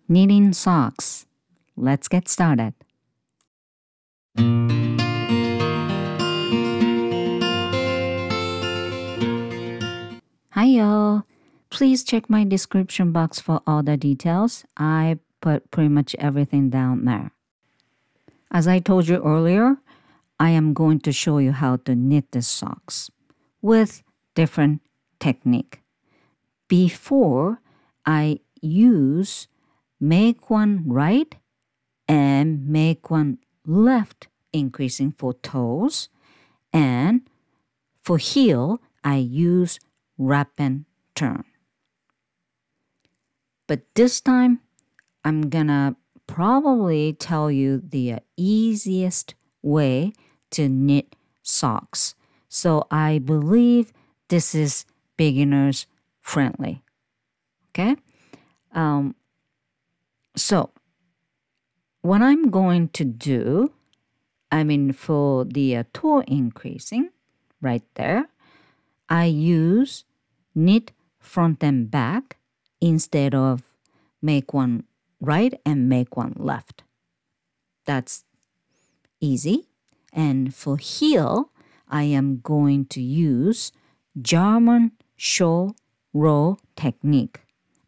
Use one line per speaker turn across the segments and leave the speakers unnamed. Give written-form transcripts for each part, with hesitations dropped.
knitting socks. Let's get started. Hi y'all. Please check my description box for all the details. I put pretty much everything down there. As I told you earlier, I am going to show you how to knit the socks with different technique. Before I use make one right and make one left increasing for toes, and for heel I use wrap and turn. But this time I'm gonna probably tell you the easiest way to knit socks. So I believe this is beginners friendly. Okay? So what I'm going to do, for the toe increasing right there, I use knit front and back instead of make one right and make one left. That's easy. And for heel, I am going to use German show row technique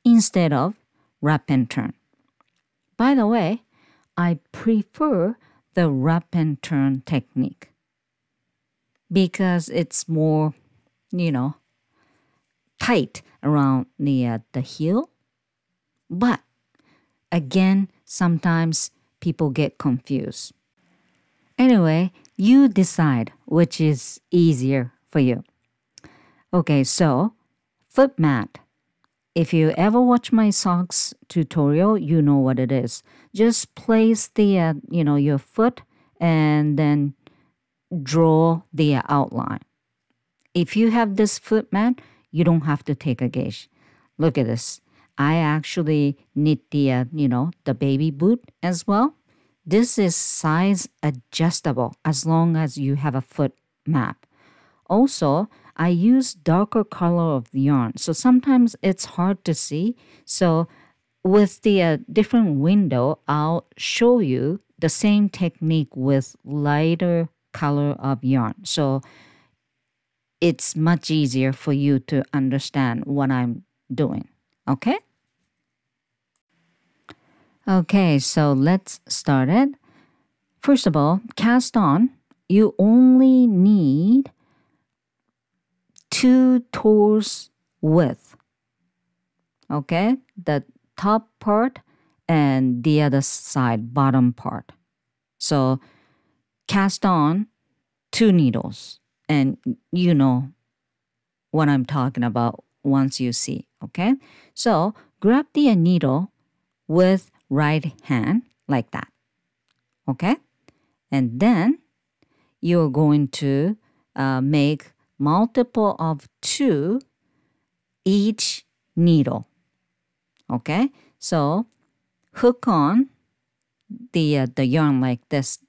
instead of wrap and turn. By the way, I prefer the wrap and turn technique because it's more, tight around the heel. But again, sometimes people get confused. Anyway, you decide which is easier for you. Okay, so foot mat. If you ever watch my socks tutorial, you know what it is. Just place the, your foot and then draw the outline. If you have this foot mat, you don't have to take a gauge. Look at this. I actually knit the, the baby boot as well. This is size adjustable as long as you have a foot map. Also, I use darker color of the yarn. So sometimes it's hard to see. So with the different window, I'll show you the same technique with lighter color of yarn. So it's much easier for you to understand what I'm doing. Okay? Okay, so let's start it. First of all, cast on, you only need 2 toes width. Okay? The top part and the other side, bottom part. So cast on 2 needles. And you know what I'm talking about once you see. Okay? So grab the needle with right hand like that. Okay? And then you're going to make multiple of 2 each needle. Okay? So hook on the yarn like this,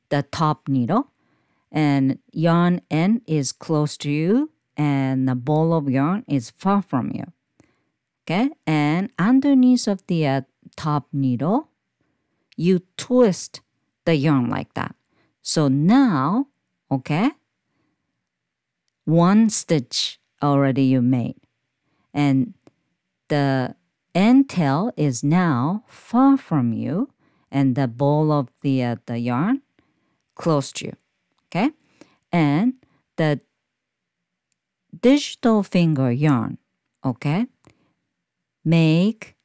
the top needle, and yarn end is close to you and the ball of yarn is far from you. Okay? And underneath of the top needle, you twist the yarn like that. So now, okay, 1 stitch already you made. And the end tail is now far from you and the ball of the yarn close to you. Okay? And the digital finger yarn, okay, make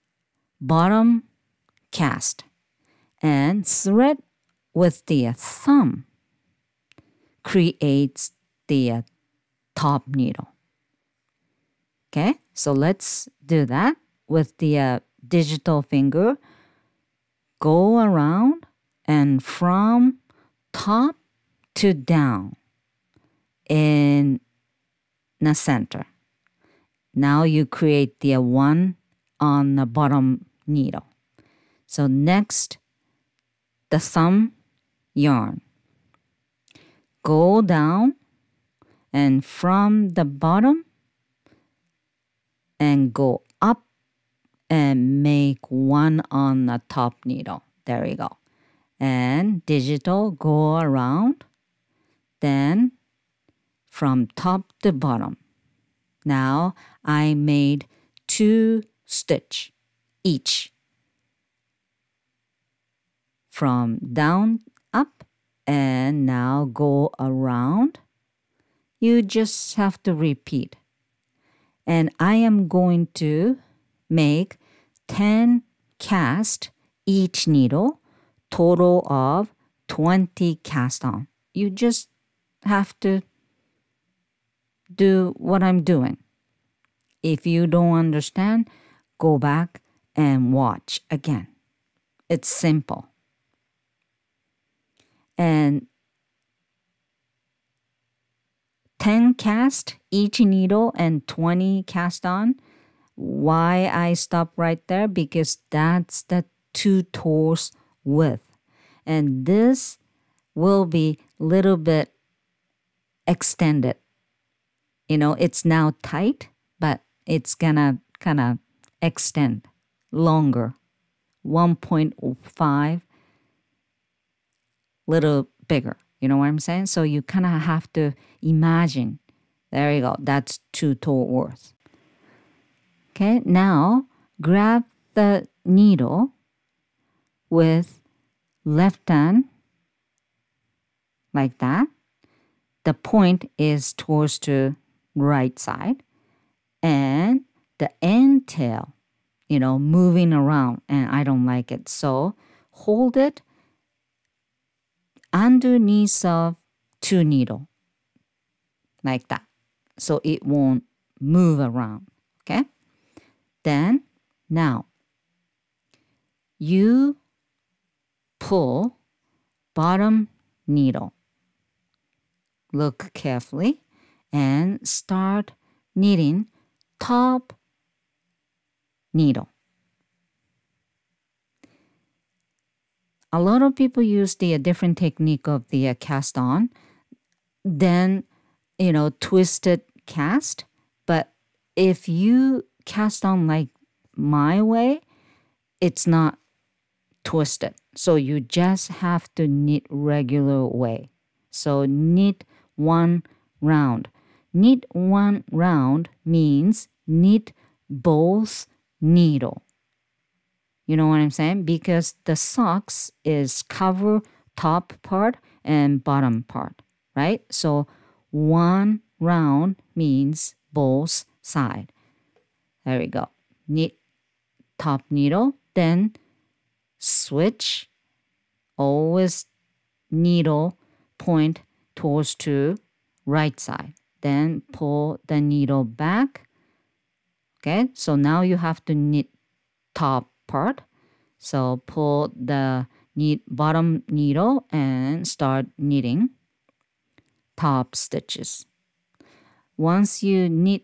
bottom cast and thread with the thumb creates the top needle. Okay, so let's do that with the digital finger. Go around and from top to down in the center. Now you create the 1 on the bottom needle. So next, the thumb yarn. Go down and from the bottom and go up and make one on the top needle. There we go. And digital go around, then from top to bottom. Now I made 2 stitch each from down up, and now go around. You just have to repeat. And I am going to make 10 cast each needle, total of 20 cast on. You just have to do what I'm doing. If you don't understand, go back and watch again. It's simple. And 10 cast each needle and 20 cast on. Why I stop right there? Because that's the 2 toes width. And this will be little bit extended. You know, it's now tight, but it's gonna kind of extend longer. 1.5, little bigger. You know what I'm saying? So you kind of have to imagine. There you go. That's 2 toe worth. Okay, now grab the needle with left hand like that. The point is towards the right side, and the end tail, you know, moving around, and I don't like it. So hold it underneath of 2 needle like that, so it won't move around. Okay, then now you pull bottom needle. Look carefully and start knitting top needle. A lot of people use the different technique of the cast on, then, you know, twisted cast. But if you cast on like my way, it's not twisted. So you just have to knit regular way. So knit 1 round. Knit 1 round means knit both needle. You know what I'm saying? Because the socks is cover top part and bottom part, right? So 1 round means both side. There we go. Knit top needle, then switch. Always needle point towards to right side. Then pull the needle back. Okay, so now you have to knit top part. So pull the bottom needle and start knitting top stitches. Once you knit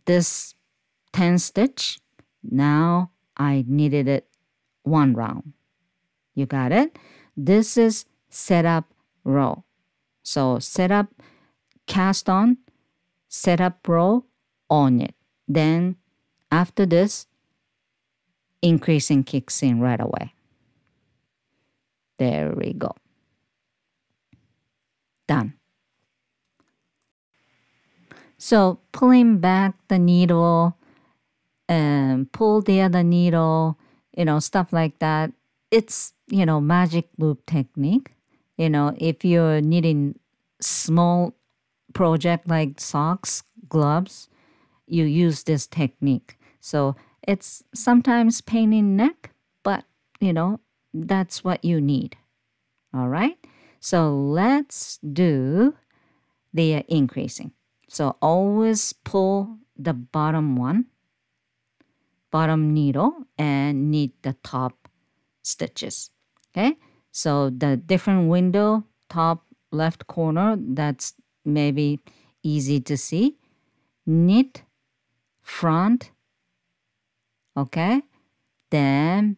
this 10 stitch, now I knitted it 1 round. You got it? This is setup row. So setup, cast on, setup row, on it. Then after this, increasing kicks in right away. There we go. Done. So pulling back the needle and pull the other needle, you know, stuff like that. It's, you know, magic loop technique. You know, if you're knitting small project like socks, gloves, you use this technique. So it's sometimes pain in neck, but, you know, that's what you need. All right? So let's do the increasing. So always pull the bottom needle and knit the top stitches. Okay? So the different window, top left corner, that's maybe easy to see. Knit front, okay? Then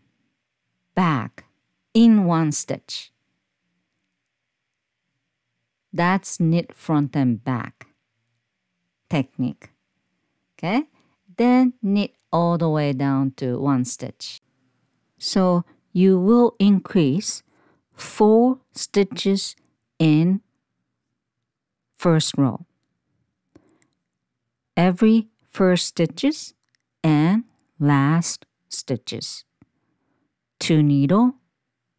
back in 1 stitch. That's knit front and back technique. Okay? then knit all the way down to 1 stitch. So you will increase 4 stitches in first row. Every first stitches and last stitches. 2 needle,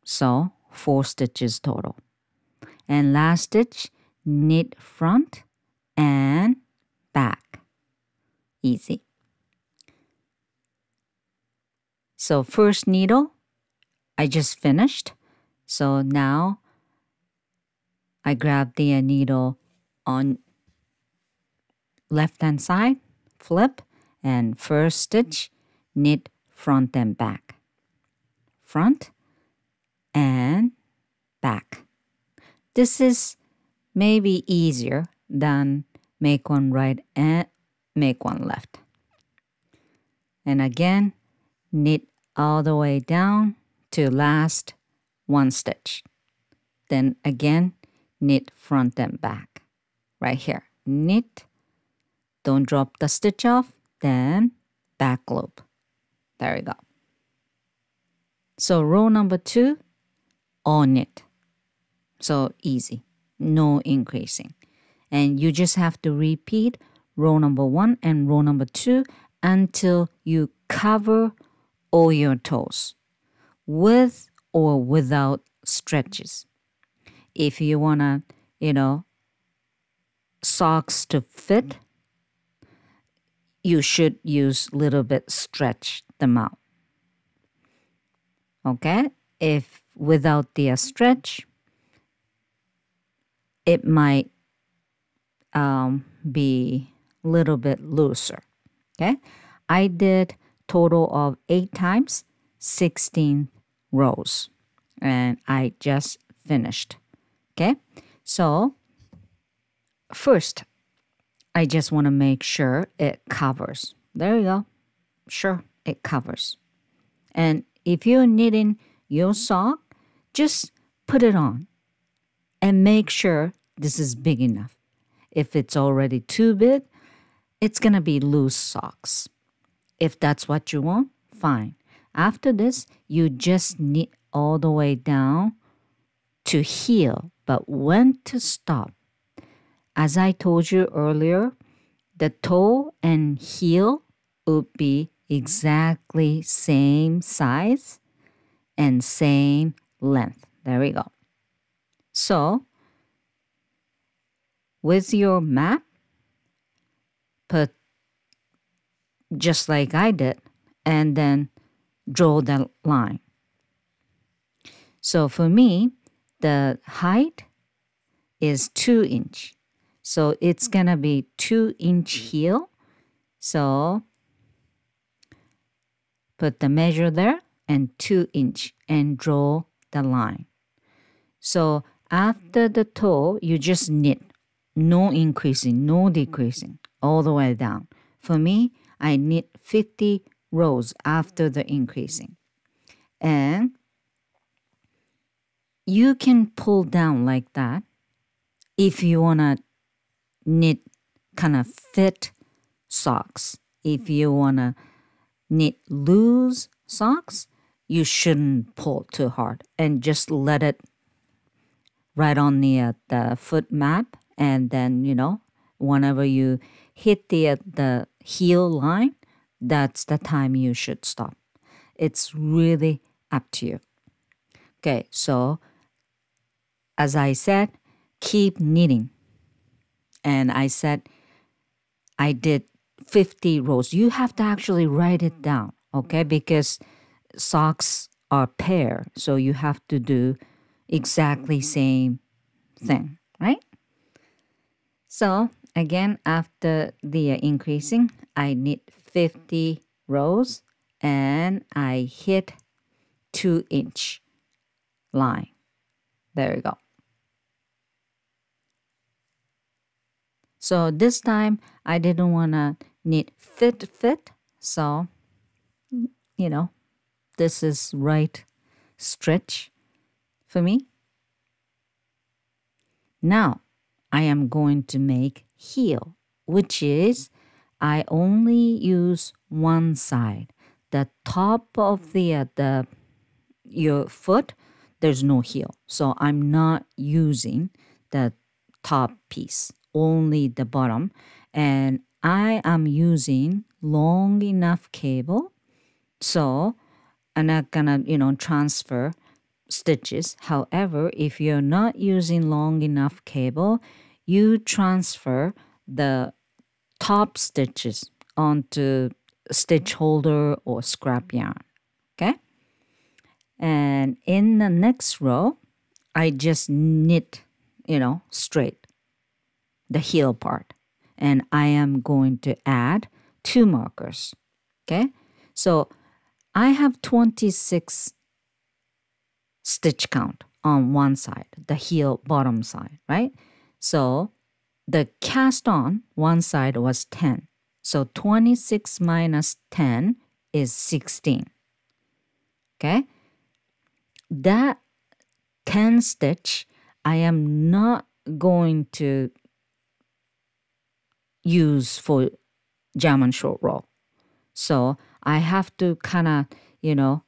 so 4 stitches total. And last stitch, knit front and back. Easy. So first needle, I just finished. So now I grab the needle on left hand side, flip, and first stitch, knit front and back. Front and back. This is maybe easier than make one right and make one left. And again, knit all the way down to last 1 stitch. Then again, knit front and back. Right here, knit, don't drop the stitch off, then back loop. There we go. So row number 2, all knit. So easy, no increasing. And you just have to repeat row number 1 and row number 2 until you cover all your toes with or without stretches. If you want to, socks to fit, you should use a little bit stretch them out. Okay? If without the stretch, it might be a little bit looser. Okay? I did total of 8 times, 16 rows. And I just finished. Okay? So, first, I just want to make sure it covers. There you go. Sure, it covers. And if you're knitting your sock, just put it on and make sure this is big enough. If it's already too big, it's going to be loose socks. If that's what you want, fine. After this, you just knit all the way down to heel, but when to stop. As I told you earlier, the toe and heel would be exactly same size and same length. There we go. So, with your map, put just like I did, and then draw the line. So for me, the height is 2 inch. So it's going to be 2 inch heel. So put the measure there and 2 inch and draw the line. So after the toe, you just knit. No increasing, no decreasing, all the way down. For me, I knit 50 rows after the increasing. And you can pull down like that if you want to knit kind of fit socks. If you want to knit loose socks, you shouldn't pull too hard and just let it right on the foot map. And then, whenever you hit the heel line, that's the time you should stop. It's really up to you. Okay, so as I said, keep knitting. And I said I did 50 rows. You have to actually write it down, okay? Because socks are pair, so you have to do exactly same thing, right? So again, after the increasing, I knit 50 rows and I hit 2 inch line. There you go. So this time I didn't want to knit fit. So, this is right stretch for me. Now I am going to make heel, which is I only use one side. The top of your foot, there's no heel. So I'm not using the top piece, only the bottom. And I am using long enough cable. So I'm not gonna, transfer stitches. However, if you're not using long enough cable, you transfer the top stitches onto stitch holder or scrap yarn. Okay? And in the next row, I just knit, straight the heel part. And I am going to add 2 markers. Okay? So I have 26 stitch count on one side, the heel bottom side, right? So the cast on one side was 10. So 26 minus 10 is 16. Okay? That 10 stitch, I am not going to use for German short row. So I have to kind of,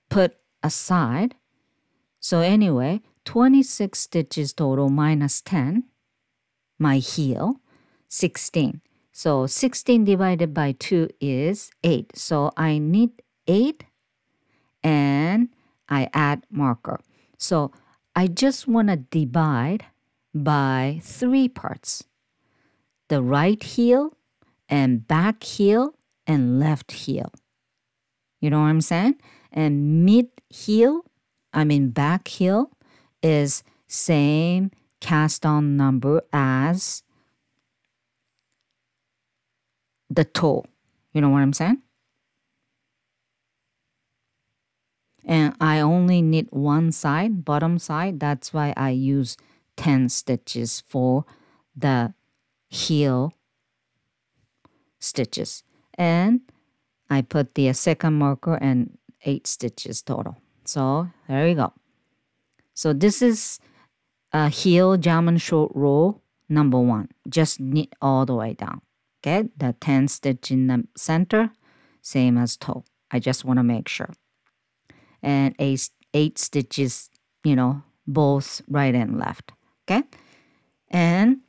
put aside. So anyway, 26 stitches total minus 10, my heel, 16. So 16 divided by 2 is 8. So I need 8 and I add marker. So I just want to divide by 3 parts. The right heel and back heel and left heel. You know what I'm saying? And back heel is same cast on number as the toe. You know what I'm saying? And I only knit one side, bottom side. That's why I use 10 stitches for the heel stitches. And I put the second marker and 8 stitches total. So there you go. So this is a heel German short row number 1. Just knit all the way down. Okay, the 10 stitch in the center, same as toe. I just want to make sure. And 8 stitches, both right and left. Okay, and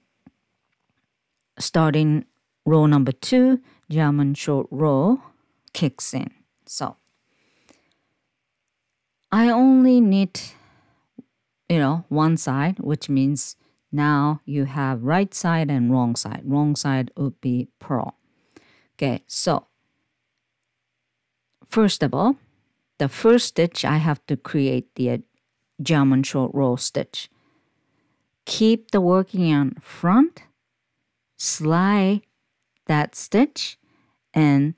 starting row number 2, German short row kicks in. So I only knit, one side, which means now you have right side and wrong side. Wrong side would be purl. Okay, so first of all, the first stitch I have to create the German short row stitch. Keep the working yarn front, slide that stitch, and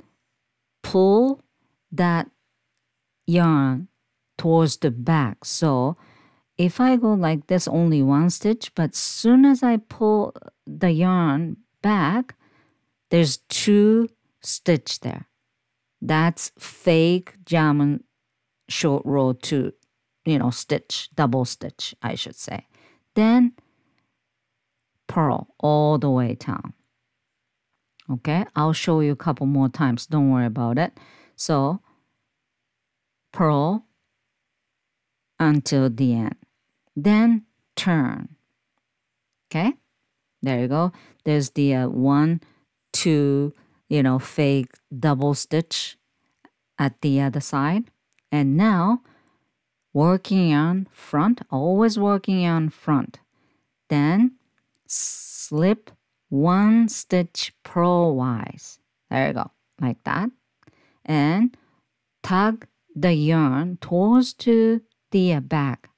pull that yarn towards the back. So if I go like this, only one stitch, but soon as I pull the yarn back, there's 2 stitch there. That's fake German short row 2, stitch, double stitch, I should say. Then purl all the way down. Okay, I'll show you a couple more times. Don't worry about it. So purl until the end. Then turn. Okay, there you go. There's the 1, 2, fake double stitch at the other side. And now working on front, always working on front. Then slip 1 stitch purlwise. There you go, like that. And tug the yarn towards to the back.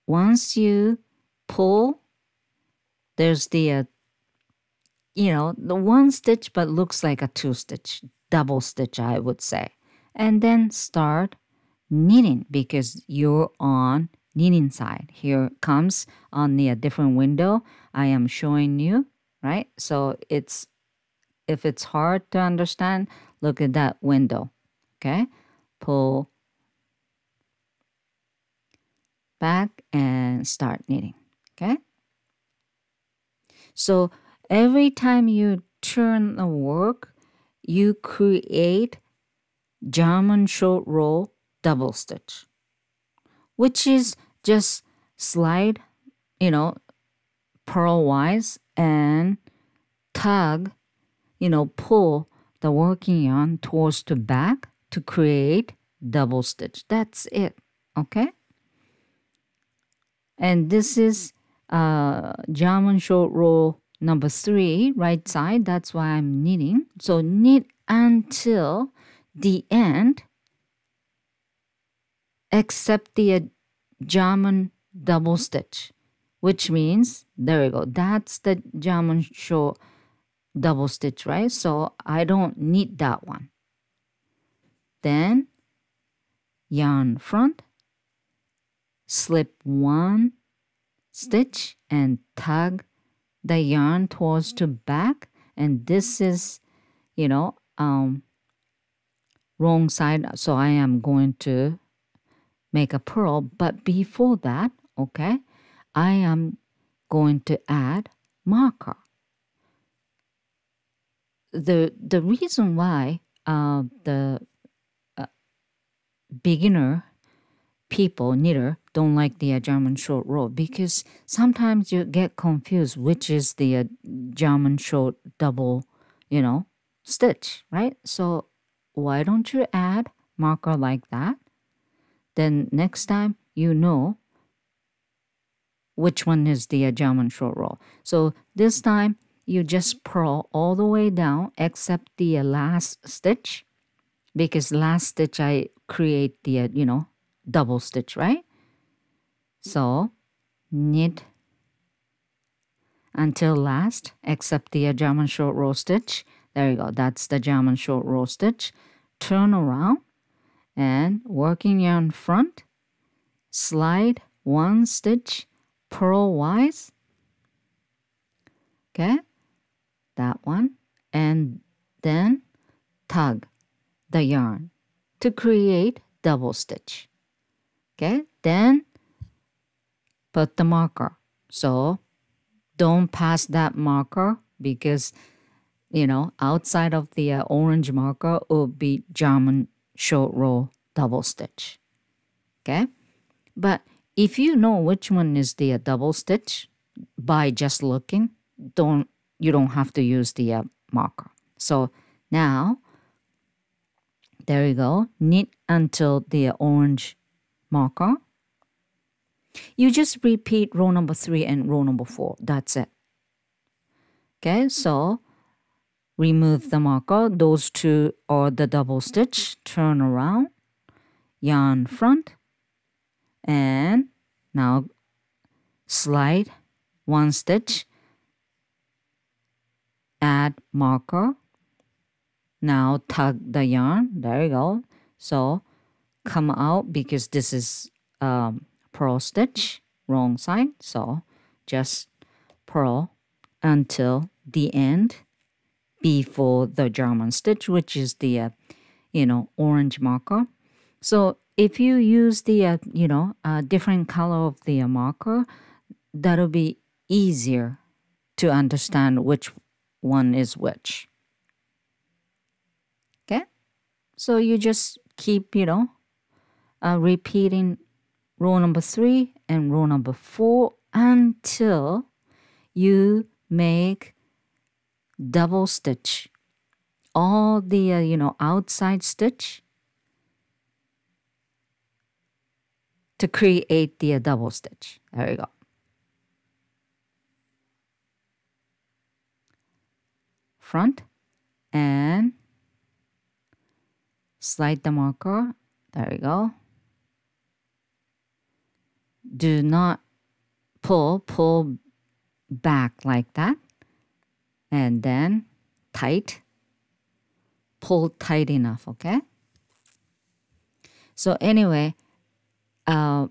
Once you pull, there's the, the 1 stitch but looks like a 2 stitch, double stitch I would say. And then start knitting because you're on knitting side. Here comes on the different window. I am showing you, right? So if it's hard to understand, look at that window, okay? Pull back and start knitting, okay? So every time you turn the work, you create German short row double stitch, which is just slide, purlwise and tug, pull the working yarn towards the back to create double stitch. That's it, okay? And this is German short row number 3, right side. That's why I'm knitting. So knit until the end, except the German double stitch, which means, there we go, that's the German short double stitch, right? So I don't need that one. Then yarn front, slip 1 stitch and tug the yarn towards the back, and this is wrong side, so I am going to make a purl. But before that, okay, I am going to add marker. The reason why the beginner people, knitter, don't like the German short row, because sometimes you get confused which is the German short double, stitch, right? So why don't you add marker like that? Then next time you know which one is the German short row. So this time you just purl all the way down except the last stitch, because last stitch I create the, double stitch, right? So knit until last except the German short row stitch. There you go, that's the German short row stitch. Turn around and working yarn front, slide 1 stitch purlwise, okay, that one, and then tug the yarn to create double stitch. Okay, then put the marker. So don't pass that marker, because outside of the orange marker will be German short row double stitch. Okay, but if you know which one is the double stitch by just looking, you don't have to use the marker. So now, there you go, knit until the orange marker. You just repeat row number 3 and row number 4. That's it. Okay, so remove the marker. Those two are the double stitch. Turn around, yarn front, and now slide 1 stitch, add marker. Now tug the yarn. There you go. So come out, because this is purl stitch, wrong side. So just purl until the end before the German stitch, which is the orange marker. So if you use the different color of the marker, that'll be easier to understand which one is which. Okay, so you just keep repeating row number 3 and row number 4 until you make double stitch all the outside stitch to create the double stitch. There you go. Front and slide the marker. There you go. Do not pull back like that, and then tight, pull tight enough, okay? So anyway, I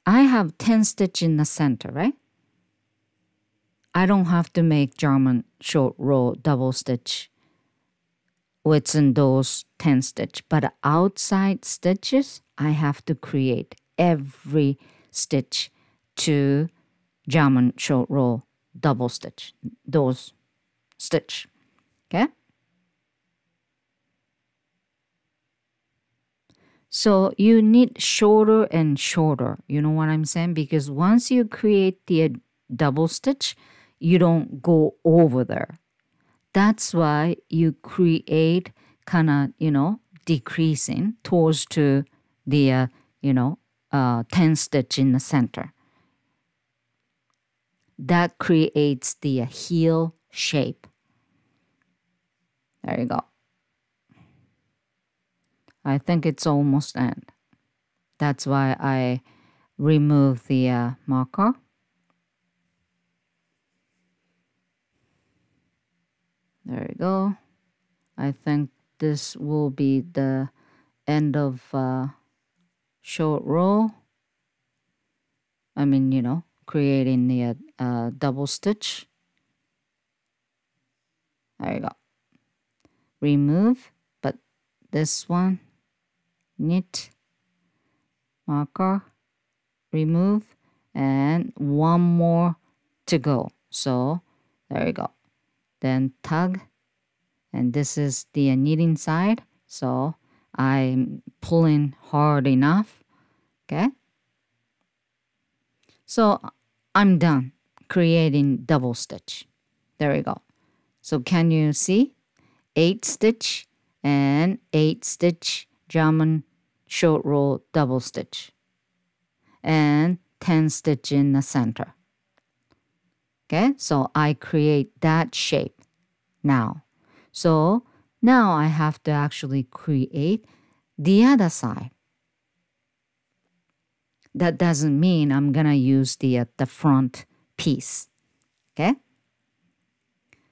have 10 stitch in the center, right? I don't have to make German short row double stitch within those 10 stitch, but outside stitches I have to create every stitch to German short row double stitch, those stitch, okay? So you need shorter and shorter, you know what I'm saying? Because once you create the double stitch, you don't go over there. That's why you create kind of, you know, decreasing towards to the, 10 stitch in the center. That creates the heel shape. There you go. I think it's almost end. That's why I remove the marker. There you go. I think this will be the end of short row. I mean, you know, creating the double stitch. There you go. Remove, but this one, knit, marker, remove, and one more to go. So there you go. Then tug, and this is the knitting side. So I'm pulling hard enough. Okay. So I'm done creating double stitch. There we go. So can you see? 8 stitch and 8 stitch German short row double stitch and 10 stitch in the center. Okay, so I create that shape now. So now I have to actually create the other side. That doesn't mean I'm gonna use the front piece. Okay,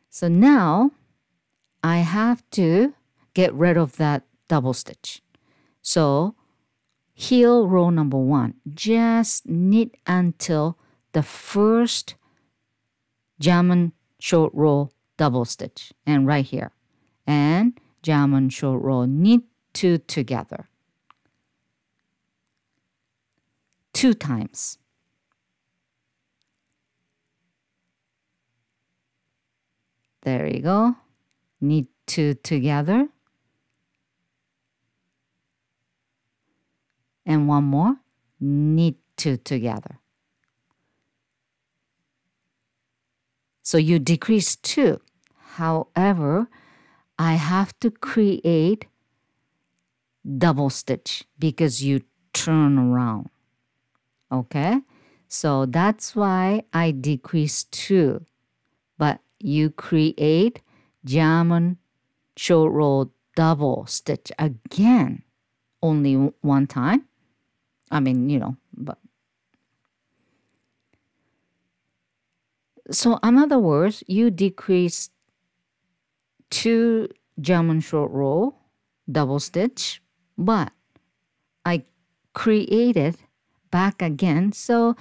so now I have to get rid of that double stitch. So heel row number 1, just knit until the first German short row double stitch, and right here, and German short row, knit 2 together 2 times. There you go. Knit 2 together, and one more, knit 2 together. So you decrease 2. However, I have to create double stitch because you turn around. Okay? So that's why I decrease 2. But you create German short row double stitch again, only one time. I mean, you know, but so in other words, you decrease 2 German short row double stitch, but I created back again. So,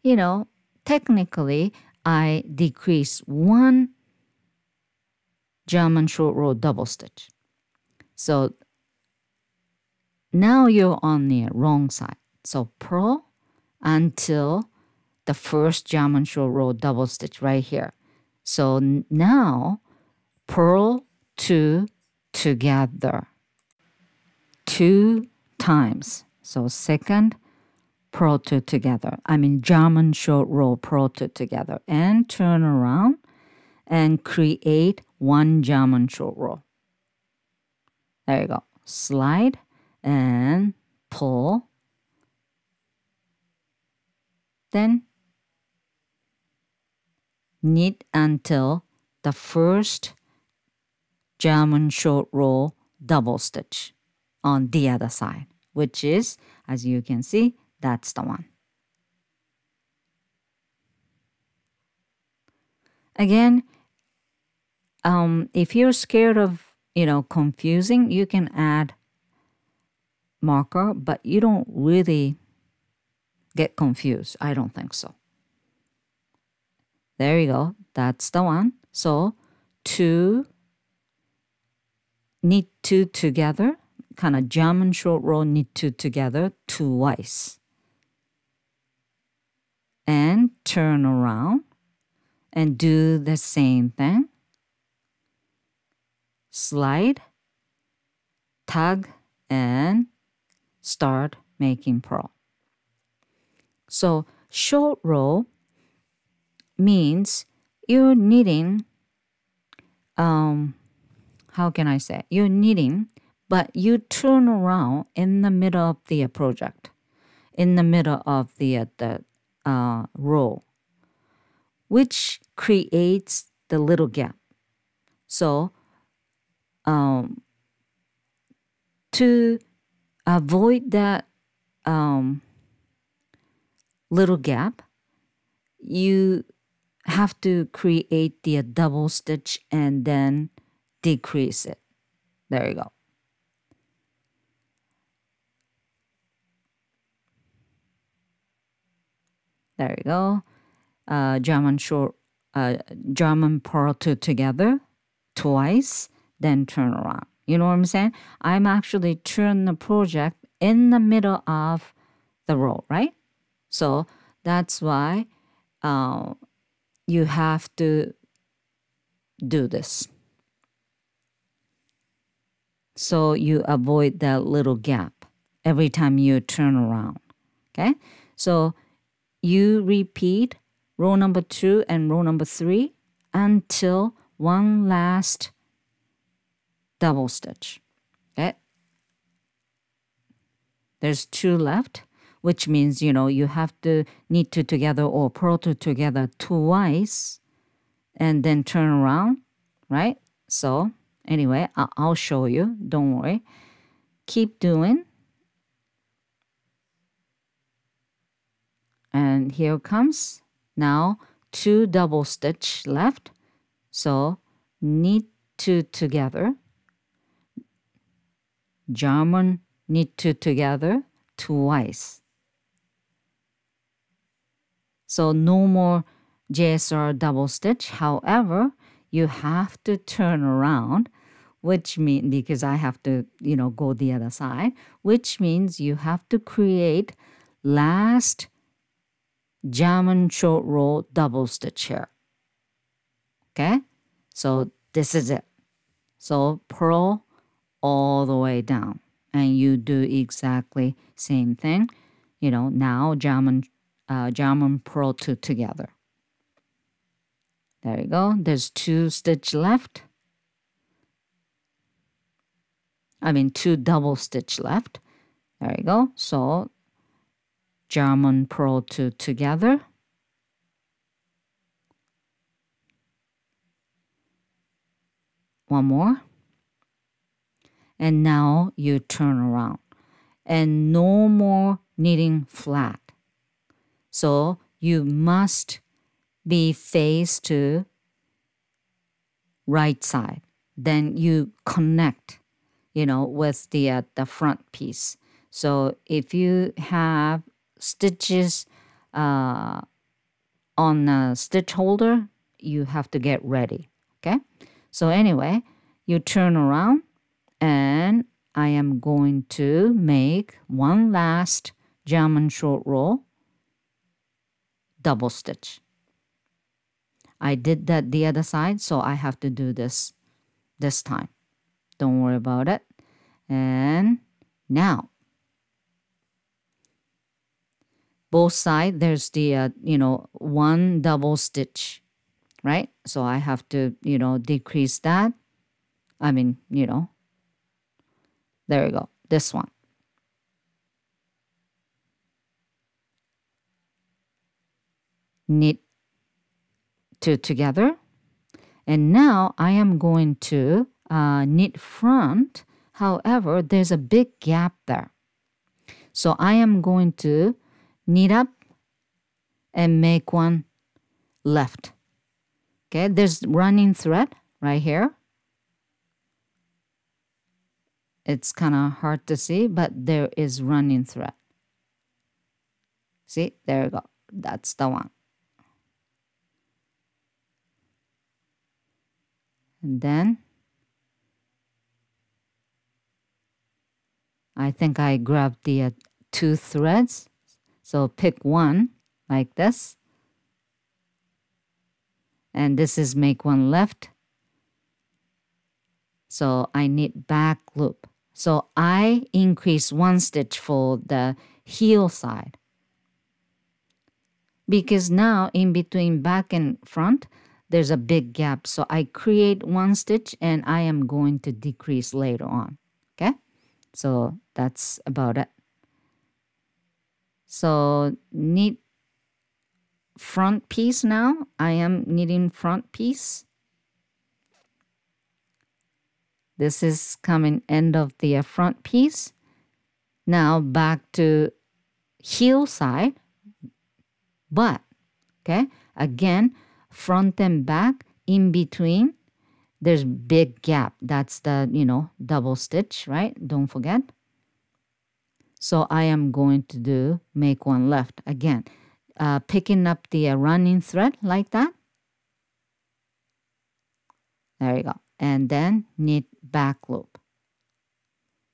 you know, technically I decrease 1 German short row double stitch. So now you're on the wrong side. So purl until the first German short row double stitch right here. So now purl 2 together 2 times. So second, purl 2 together. I mean German short row, purl 2 together, and turn around and create 1 German short row. There you go. Slide and pull. Then knit until the first German short row double stitch on the other side, which is, as you can see, that's the one. Again, if you're scared of, you know, confusing, you can add marker, but you don't really get confused. I don't think so. There you go. That's the one. So 2, knit 2 together, kind of German short row, knit 2 together twice. and turn around and do the same thing. Slide, tug, and start making purl. So short row means you're knitting, how can I say? You're knitting, but you turn around in the middle of the project, in the middle of the row, which creates the little gap. So to avoid that little gap, you have to create the double stitch and then decrease it. There you go. There you go. German purl two together twice, then turn around. You know what I'm saying? I'm actually turn the project in the middle of the row, right? So that's why you have to do this. So you avoid that little gap every time you turn around. Okay? So you repeat row number 2 and row number 3 until one last double stitch. Okay? There's 2 left, which means, you know, you have to knit 2 together or purl 2 together twice and then turn around, right? So anyway, I'll show you. Don't worry. Keep doing. And here comes. Now 2 double stitch left. So knit 2 together. German knit 2 together twice. So no more JSR double stitch. However, you have to turn around, which means, because I have to, you know, go the other side, which means you have to create last German short row double stitch here. Okay? So this is it. So purl all the way down. And you do exactly same thing. You know, now German purl 2 together. There you go. There's 2 stitch left. 2 double stitch left. There you go. So German purl 2 together. One more. And now you turn around. And no more knitting flat. So you must be face to right side. Then you connect, you know, with the front piece. So if you have stitches on a stitch holder, you have to get ready. Okay? So anyway, you turn around and I am going to make one last German short row double stitch. I did that the other side, so I have to do this time. Don't worry about it. And now, both sides, there's the, you know, one double stitch, right? So I have to, you know, decrease that. You know, there you go, this one. Knit 2 together. And now I am going to knit front. However, there's a big gap there. So I am going to knit up and make one left. Okay, there's running thread right here. It's kind of hard to see, but there is running thread. See, there you go. That's the one. And then I think I grabbed the 2 threads. So pick one like this. And this is make one left. So I knit back loop. So I increase 1 stitch for the heel side. Because now in between back and front, there's a big gap. So I create 1 stitch and I am going to decrease later on. Okay? So that's about it. So knit front piece now. I am knitting front piece. This is coming end of the front piece. Now back to heel side. But, okay, again, front and back, in between, there's big gap. That's the, double stitch, right? Don't forget. So I am going to make one left. Again, picking up the running thread like that. There you go. And then knit back loop.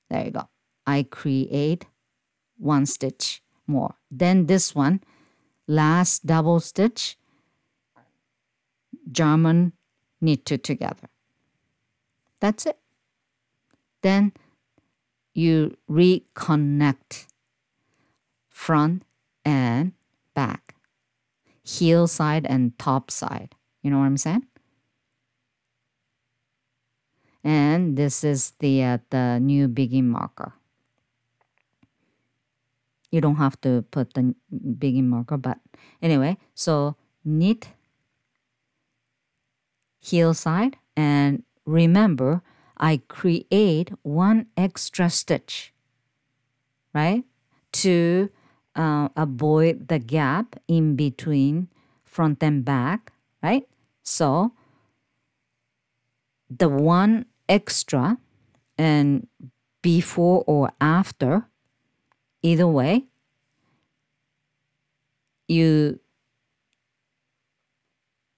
There you go. I create 1 stitch more. Then this one, last double stitch, German knit 2 together. That's it. Then you reconnect front and back, heel side and top side. You know what I'm saying? And this is the new begin marker. You don't have to put the begin marker, but anyway, so knit heel side, and remember I create 1 extra stitch, right, to avoid the gap in between front and back, right? So the 1 extra, and before or after, either way, you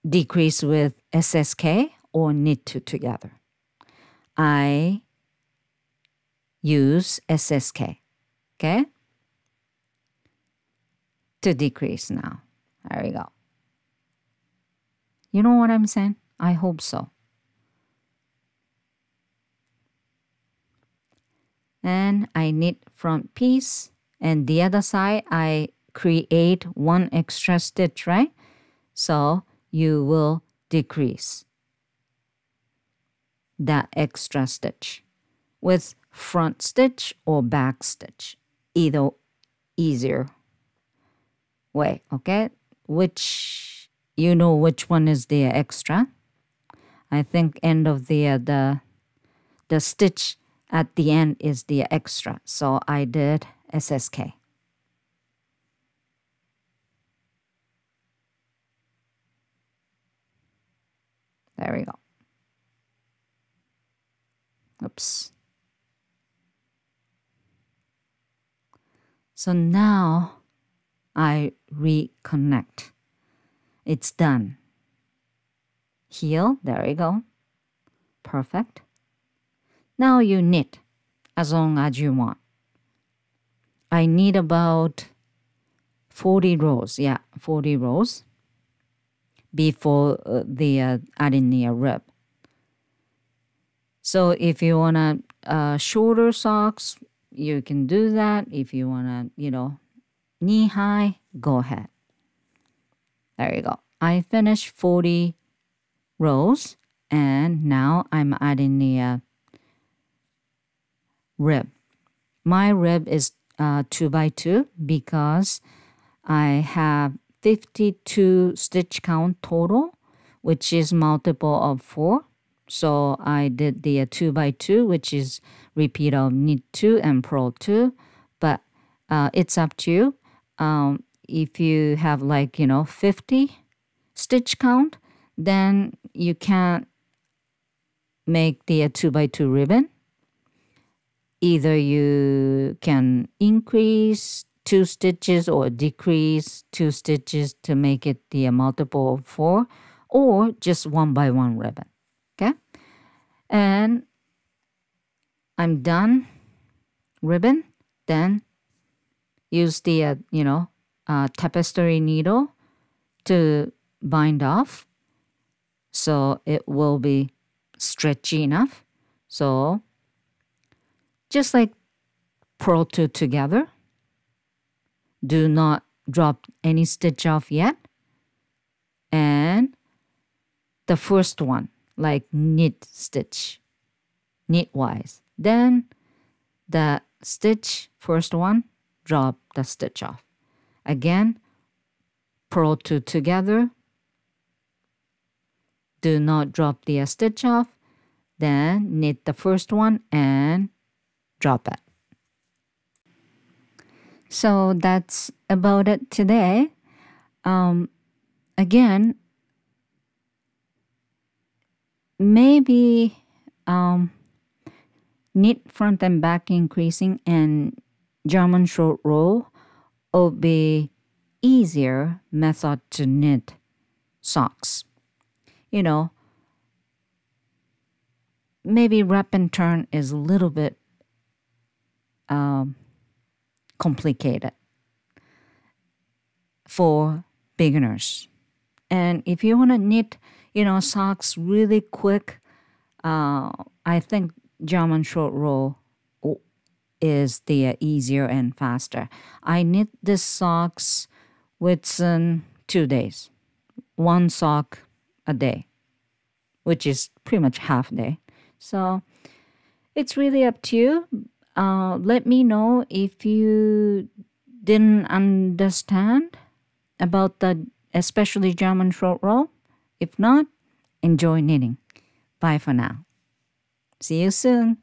decrease with SSK or knit 2 together. I use SSK, okay, to decrease now. There we go. You know what I'm saying? I hope so. And I knit front piece, and the other side I create 1 extra stitch, right? So you will decrease that extra stitch with front stitch or back stitch, either easier way, okay? Which, which one is the extra. I think end of the stitch at the end is the extra. So I did SSK. There we go. Oops. So now I reconnect. It's done. Heel, there we go. Perfect. Now you knit as long as you want. I need about 40 rows. Yeah, 40 rows before adding the rib. So if you want shorter socks, you can do that. If you want to, knee high, go ahead. There you go. I finished 40 rows, and now I'm adding the rib. My rib is 2 by 2 because I have 52 stitch count total, which is multiple of 4. So I did the 2 by 2, which is repeat of knit 2 and purl 2. But it's up to you. If you have 50 stitch count, then you can't make the 2 by 2 ribbon. Either you can increase 2 stitches or decrease 2 stitches to make it the multiple of 4, or just 1 by 1 ribbon. Okay? And I'm done ribbon. Then use the, tapestry needle to bind off, so it will be stretchy enough. So just like purl two together. Do not drop any stitch off yet. And the first one, like knit stitch, knitwise. Then the stitch, first one, drop the stitch off. Again, purl two together. Do not drop the stitch off. Then knit the first one and drop it. So that's about it today. Again, maybe knit front and back increasing and German short row would be easier method to knit socks. You know, maybe wrap and turn is a little bit complicated for beginners. And if you want to knit, socks really quick, I think German short row is the easier and faster. I knit this socks within 2 days. One sock a day, which is pretty much half day. So it's really up to you. Let me know if you didn't understand about the especially German short row. If not, enjoy knitting. Bye for now. See you soon.